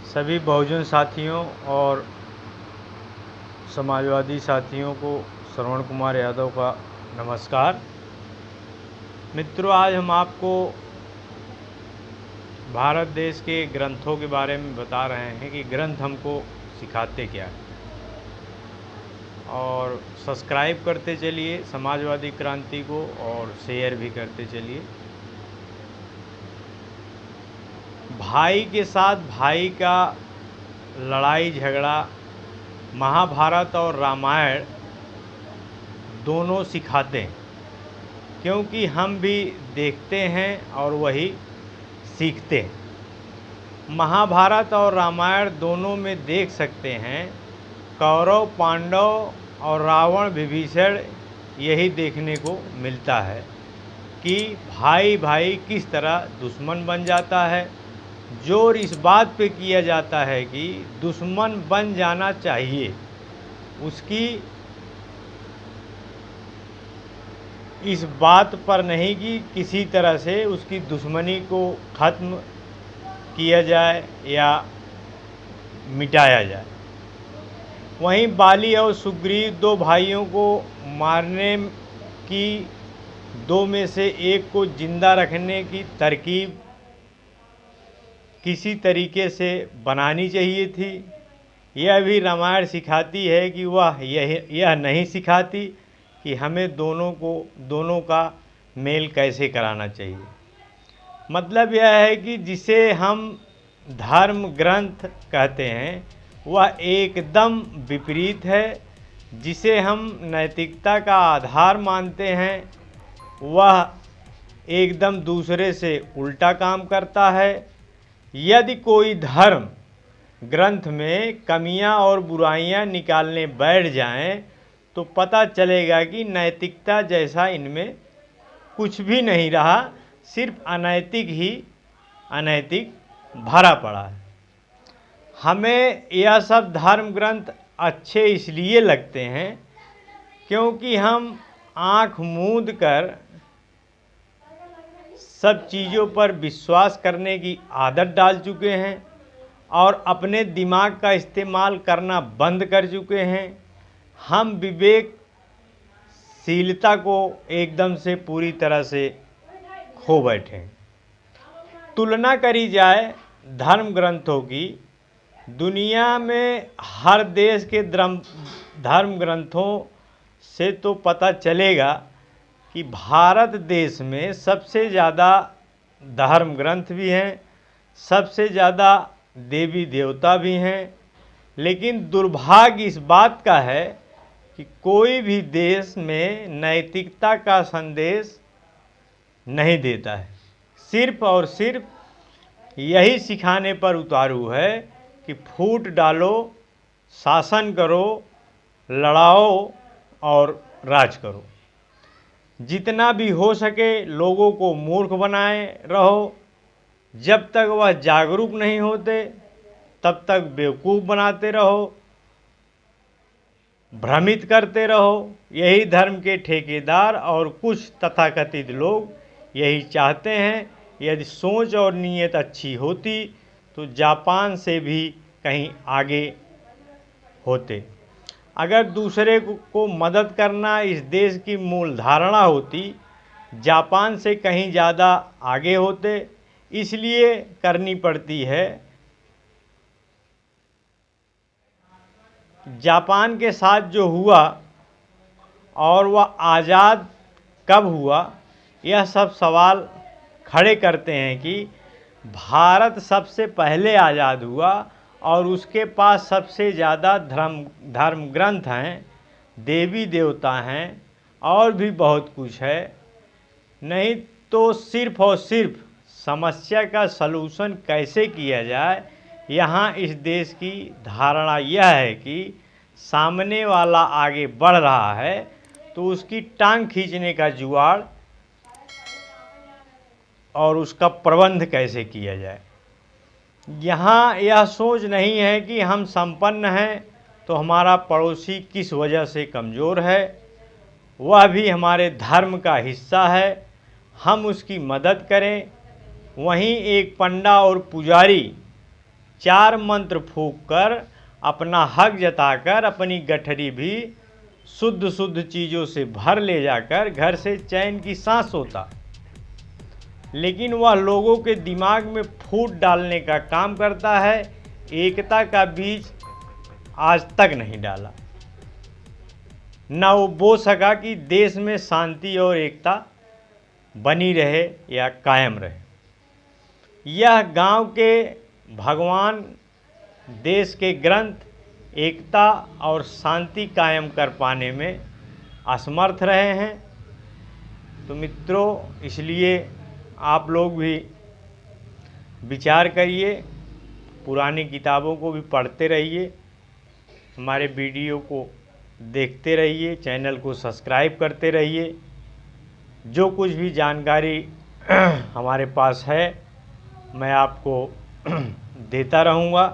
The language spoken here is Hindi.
सभी बहुजन साथियों और समाजवादी साथियों को श्रवण कुमार यादव का नमस्कार। मित्रों, आज हम आपको भारत देश के ग्रंथों के बारे में बता रहे हैं कि ग्रंथ हमको सिखाते क्या है। और सब्सक्राइब करते चलिए समाजवादी क्रांति को और शेयर भी करते चलिए। भाई के साथ भाई का लड़ाई झगड़ा महाभारत और रामायण दोनों सिखाते हैं, क्योंकि हम भी देखते हैं और वही सीखते हैं। महाभारत और रामायण दोनों में देख सकते हैं कौरव पांडव और रावण विभीषण, यही देखने को मिलता है कि भाई भाई किस तरह दुश्मन बन जाता है। जोर इस बात पे किया जाता है कि दुश्मन बन जाना चाहिए, उसकी इस बात पर नहीं कि किसी तरह से उसकी दुश्मनी को ख़त्म किया जाए या मिटाया जाए। वहीं बाली और सुग्रीव दो भाइयों को मारने की, दो में से एक को जिंदा रखने की तरकीब किसी तरीके से बनानी चाहिए थी। यह भी रामायण सिखाती है कि वह यह नहीं सिखाती कि हमें दोनों का मेल कैसे कराना चाहिए। मतलब यह है कि जिसे हम धर्म ग्रंथ कहते हैं वह एकदम विपरीत है। जिसे हम नैतिकता का आधार मानते हैं वह एकदम दूसरे से उल्टा काम करता है। यदि कोई धर्म ग्रंथ में कमियां और बुराइयां निकालने बैठ जाएं तो पता चलेगा कि नैतिकता जैसा इनमें कुछ भी नहीं रहा, सिर्फ अनैतिक भरा पड़ा है। हमें यह सब धर्म ग्रंथ अच्छे इसलिए लगते हैं क्योंकि हम आँख मूंद कर सब चीज़ों पर विश्वास करने की आदत डाल चुके हैं और अपने दिमाग का इस्तेमाल करना बंद कर चुके हैं। हम विवेकशीलता को एकदम से पूरी तरह से खो बैठे हैं। तुलना करी जाए धर्म ग्रंथों की, दुनिया में हर देश के धर्म ग्रंथों से तो पता चलेगा कि भारत देश में सबसे ज़्यादा धर्म ग्रंथ भी हैं, सबसे ज़्यादा देवी देवता भी हैं। लेकिन दुर्भाग्य इस बात का है कि कोई भी देश में नैतिकता का संदेश नहीं देता है। सिर्फ और सिर्फ यही सिखाने पर उतारू है कि फूट डालो, शासन करो, लड़ाओ और राज करो। जितना भी हो सके लोगों को मूर्ख बनाए रहो। जब तक वह जागरूक नहीं होते तब तक बेवकूफ़ बनाते रहो, भ्रमित करते रहो। यही धर्म के ठेकेदार और कुछ तथाकथित लोग यही चाहते हैं। यदि सोच और नीयत अच्छी होती तो जापान से भी कहीं आगे होते। अगर दूसरे को मदद करना इस देश की मूल धारणा होती, जापान से कहीं ज़्यादा आगे होते। इसलिए करनी पड़ती है। जापान के साथ जो हुआ और वह आज़ाद कब हुआ, यह सब सवाल खड़े करते हैं कि भारत सबसे पहले आज़ाद हुआ और उसके पास सबसे ज़्यादा धर्म ग्रंथ हैं, देवी देवता हैं और भी बहुत कुछ है। नहीं तो सिर्फ और सिर्फ समस्या का सलूशन कैसे किया जाए, यहाँ इस देश की धारणा यह है कि सामने वाला आगे बढ़ रहा है तो उसकी टांग खींचने का जुगाड़ और उसका प्रबंध कैसे किया जाए। यहाँ यह सोच नहीं है कि हम संपन्न हैं तो हमारा पड़ोसी किस वजह से कमज़ोर है, वह भी हमारे धर्म का हिस्सा है, हम उसकी मदद करें। वहीं एक पंडा और पुजारी 4 मंत्र फूंक कर अपना हक जताकर अपनी गठरी भी शुद्ध शुद्ध चीज़ों से भर ले जाकर घर से चैन की सांस होता, लेकिन वह लोगों के दिमाग में फूट डालने का काम करता है। एकता का बीज आज तक नहीं डाला, न वो बो सका कि देश में शांति और एकता बनी रहे या कायम रहे। यह गांव के भगवान देश के ग्रंथ एकता और शांति कायम कर पाने में असमर्थ रहे हैं। तो मित्रों, इसलिए आप लोग भी विचार करिए, पुरानी किताबों को भी पढ़ते रहिए, हमारे वीडियो को देखते रहिए, चैनल को सब्सक्राइब करते रहिए। जो कुछ भी जानकारी हमारे पास है मैं आपको देता रहूँगा।